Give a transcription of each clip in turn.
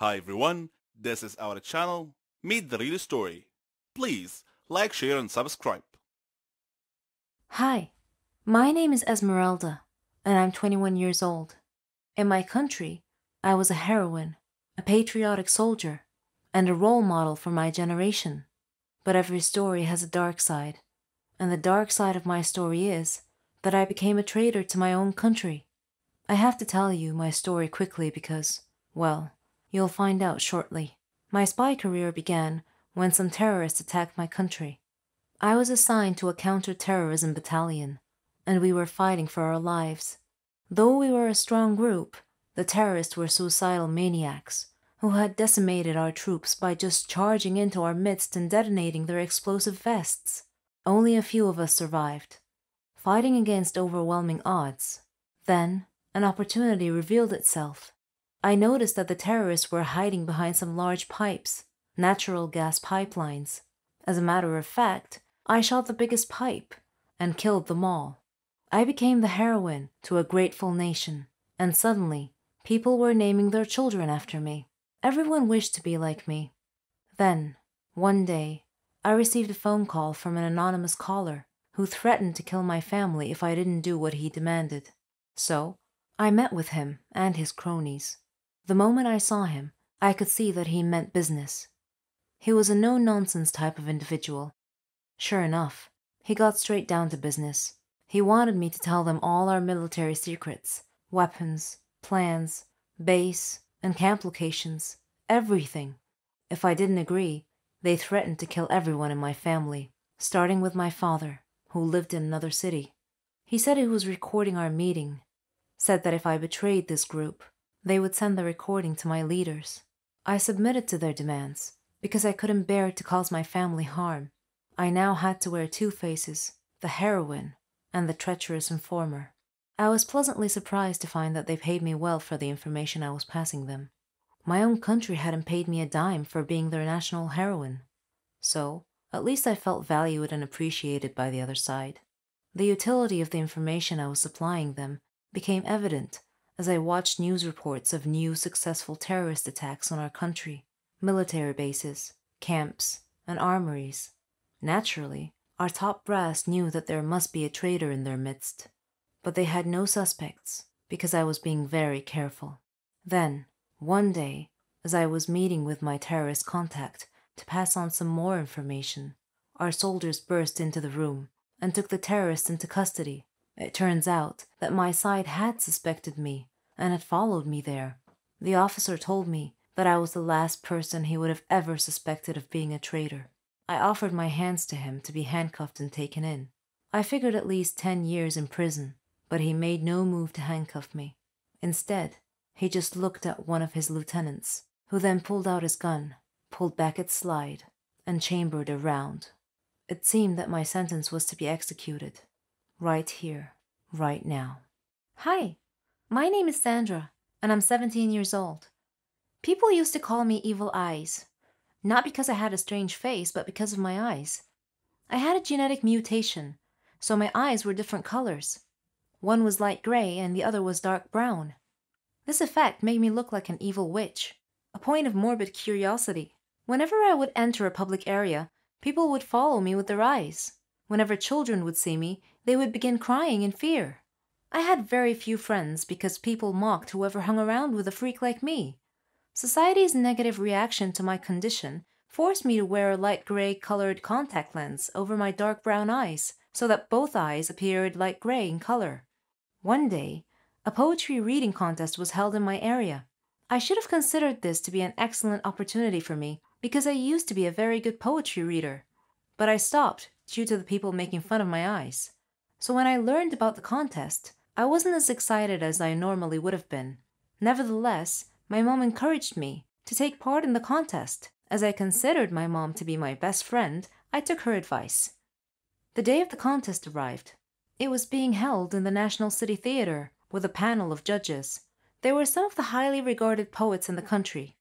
Hi everyone, this is our channel, Meet the Real Story. Please like, share and subscribe. Hi, my name is Esmeralda, and I'm 21 years old. In my country, I was a heroine, a patriotic soldier, and a role model for my generation. But every story has a dark side, and the dark side of my story is that I became a traitor to my own country. I have to tell you my story quickly because, well, you'll find out shortly. My spy career began when some terrorists attacked my country. I was assigned to a counter-terrorism battalion, and we were fighting for our lives. Though we were a strong group, the terrorists were suicidal maniacs who had decimated our troops by just charging into our midst and detonating their explosive vests. Only a few of us survived, fighting against overwhelming odds. Then, an opportunity revealed itself. I noticed that the terrorists were hiding behind some large pipes, natural gas pipelines. As a matter of fact, I shot the biggest pipe and killed them all. I became the heroine to a grateful nation, and suddenly, people were naming their children after me. Everyone wished to be like me. Then, one day, I received a phone call from an anonymous caller who threatened to kill my family if I didn't do what he demanded. So, I met with him and his cronies. The moment I saw him, I could see that he meant business. He was a no-nonsense type of individual. Sure enough, he got straight down to business. He wanted me to tell them all our military secrets, weapons, plans, base, and camp locations, everything. If I didn't agree, they threatened to kill everyone in my family, starting with my father, who lived in another city. He said he was recording our meeting, said that if I betrayed this group, they would send the recording to my leaders. I submitted to their demands because I couldn't bear to cause my family harm. I now had to wear two faces, the heroine and the treacherous informer. I was pleasantly surprised to find that they paid me well for the information I was passing them. My own country hadn't paid me a dime for being their national heroine. So, at least I felt valued and appreciated by the other side. The utility of the information I was supplying them became evident as I watched news reports of new successful terrorist attacks on our country, military bases, camps, and armories. Naturally, our top brass knew that there must be a traitor in their midst, but they had no suspects because I was being very careful. Then, one day, as I was meeting with my terrorist contact to pass on some more information, our soldiers burst into the room and took the terrorists into custody. It turns out that my side had suspected me and had followed me there. The officer told me that I was the last person he would have ever suspected of being a traitor. I offered my hands to him to be handcuffed and taken in. I figured at least 10 years in prison, but he made no move to handcuff me. Instead, he just looked at one of his lieutenants, who then pulled out his gun, pulled back its slide, and chambered a round. It seemed that my sentence was to be executed. Right here, right now. Hi, my name is Sandra, and I'm 17 years old. People used to call me Evil Eyes, not because I had a strange face, but because of my eyes. I had a genetic mutation, so my eyes were different colors. One was light gray and the other was dark brown. This effect made me look like an evil witch, a point of morbid curiosity. Whenever I would enter a public area, people would follow me with their eyes. Whenever children would see me, they would begin crying in fear. I had very few friends because people mocked whoever hung around with a freak like me. Society's negative reaction to my condition forced me to wear a light gray colored contact lens over my dark brown eyes so that both eyes appeared light gray in color. One day, a poetry reading contest was held in my area. I should have considered this to be an excellent opportunity for me because I used to be a very good poetry reader. But I stopped due to the people making fun of my eyes. So when I learned about the contest, I wasn't as excited as I normally would have been. Nevertheless, my mom encouraged me to take part in the contest. As I considered my mom to be my best friend, I took her advice. The day of the contest arrived. It was being held in the National City Theater with a panel of judges. They were some of the highly regarded poets in the country.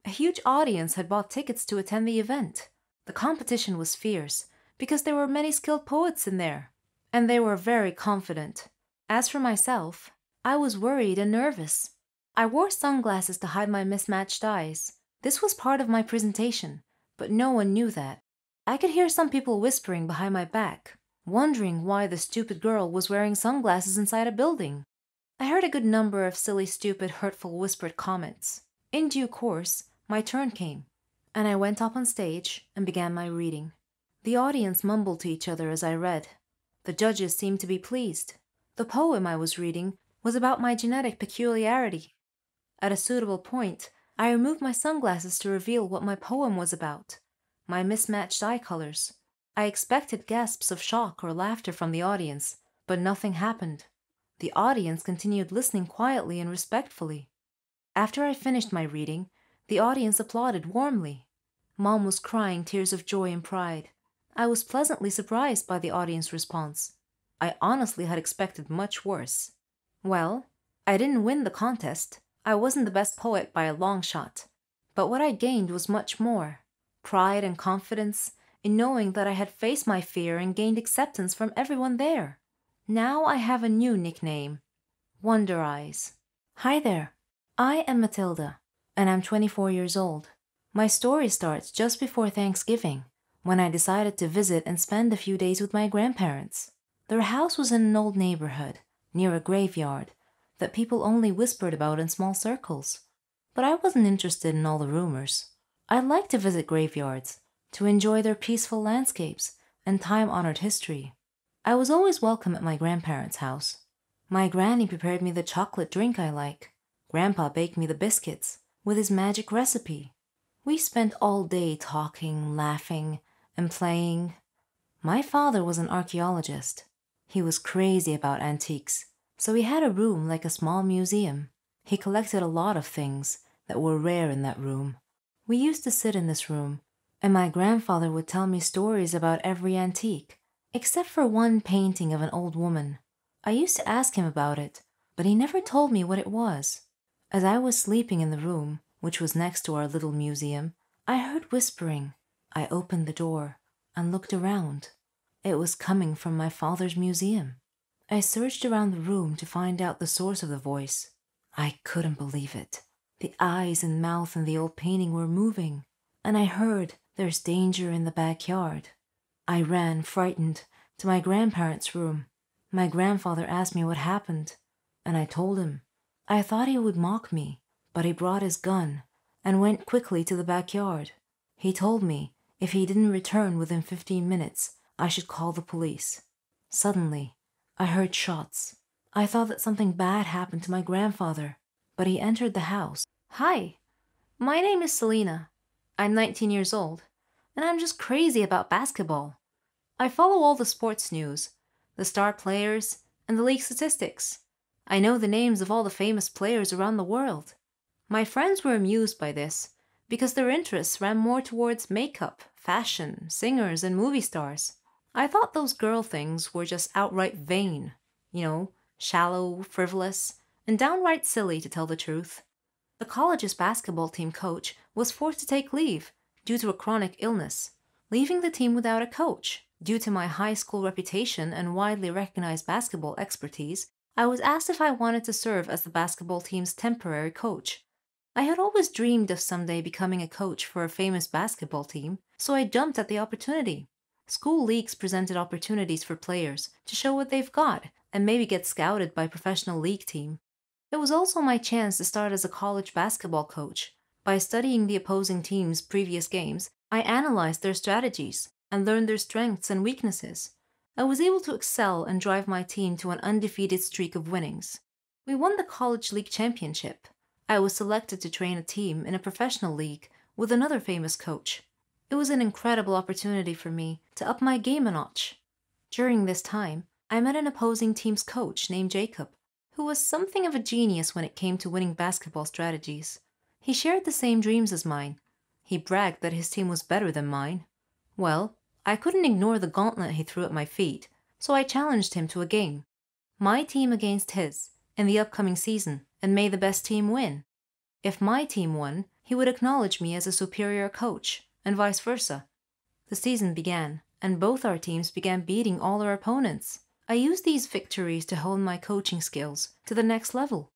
A huge audience had bought tickets to attend the event. The competition was fierce because there were many skilled poets in there, and they were very confident. As for myself, I was worried and nervous. I wore sunglasses to hide my mismatched eyes. This was part of my presentation, but no one knew that. I could hear some people whispering behind my back, wondering why the stupid girl was wearing sunglasses inside a building. I heard a good number of silly, stupid, hurtful whispered comments. In due course, my turn came, and I went up on stage and began my reading. The audience mumbled to each other as I read. The judges seemed to be pleased. The poem I was reading was about my genetic peculiarity. At a suitable point, I removed my sunglasses to reveal what my poem was about. My mismatched eye colors. I expected gasps of shock or laughter from the audience, but nothing happened. The audience continued listening quietly and respectfully. After I finished my reading, the audience applauded warmly. Mom was crying tears of joy and pride. I was pleasantly surprised by the audience response. I honestly had expected much worse. Well, I didn't win the contest. I wasn't the best poet by a long shot. But what I gained was much more. Pride and confidence in knowing that I had faced my fear and gained acceptance from everyone there. Now I have a new nickname, Wonder Eyes. Hi there. I am Matilda, and I'm 24 years old. My story starts just before Thanksgiving, when I decided to visit and spend a few days with my grandparents. Their house was in an old neighborhood, near a graveyard, that people only whispered about in small circles. But I wasn't interested in all the rumors. I liked to visit graveyards, to enjoy their peaceful landscapes and time-honored history. I was always welcome at my grandparents' house. My granny prepared me the chocolate drink I like. Grandpa baked me the biscuits with his magic recipe. We spent all day talking, laughing, and playing. My father was an archaeologist. He was crazy about antiques, so he had a room like a small museum. He collected a lot of things that were rare in that room. We used to sit in this room, and my grandfather would tell me stories about every antique, except for one painting of an old woman. I used to ask him about it, but he never told me what it was. As I was sleeping in the room, which was next to our little museum, I heard whispering. I opened the door and looked around. It was coming from my father's museum. I searched around the room to find out the source of the voice. I couldn't believe it. The eyes and mouth in the old painting were moving, and I heard, "There's danger in the backyard." I ran, frightened, to my grandparents' room. My grandfather asked me what happened, and I told him. I thought he would mock me, but he brought his gun and went quickly to the backyard. He told me if he didn't return within 15 minutes, I should call the police. Suddenly, I heard shots. I thought that something bad happened to my grandfather, but he entered the house. Hi, my name is Selena. I'm 19 years old, and I'm just crazy about basketball. I follow all the sports news, the star players, and the league statistics. I know the names of all the famous players around the world. My friends were amused by this because their interests ran more towards makeup, fashion, singers, and movie stars. I thought those girl things were just outright vain, shallow, frivolous, and downright silly, to tell the truth. The college's basketball team coach was forced to take leave due to a chronic illness, leaving the team without a coach. Due to my high school reputation and widely recognized basketball expertise, I was asked if I wanted to serve as the basketball team's temporary coach. I had always dreamed of someday becoming a coach for a famous basketball team, so I jumped at the opportunity. School leagues presented opportunities for players to show what they've got and maybe get scouted by a professional league team. It was also my chance to start as a college basketball coach. By studying the opposing team's previous games, I analyzed their strategies and learned their strengths and weaknesses. I was able to excel and drive my team to an undefeated streak of winnings. We won the college league championship. I was selected to train a team in a professional league with another famous coach. It was an incredible opportunity for me to up my game a notch. During this time, I met an opposing team's coach named Jacob, who was something of a genius when it came to winning basketball strategies. He shared the same dreams as mine. He bragged that his team was better than mine. Well, I couldn't ignore the gauntlet he threw at my feet, so I challenged him to a game. My team against his, in the upcoming season, and may the best team win. If my team won, he would acknowledge me as a superior coach, and vice versa. The season began, and both our teams began beating all our opponents. I used these victories to hone my coaching skills to the next level.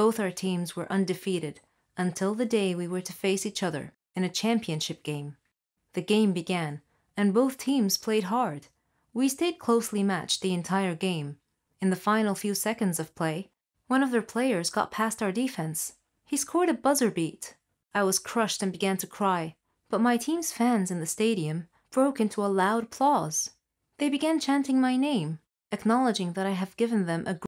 Both our teams were undefeated until the day we were to face each other in a championship game. The game began, and both teams played hard. We stayed closely matched the entire game. In the final few seconds of play, one of their players got past our defense. He scored a buzzer beat. I was crushed and began to cry, but my team's fans in the stadium broke into a loud applause. They began chanting my name, acknowledging that I have given them a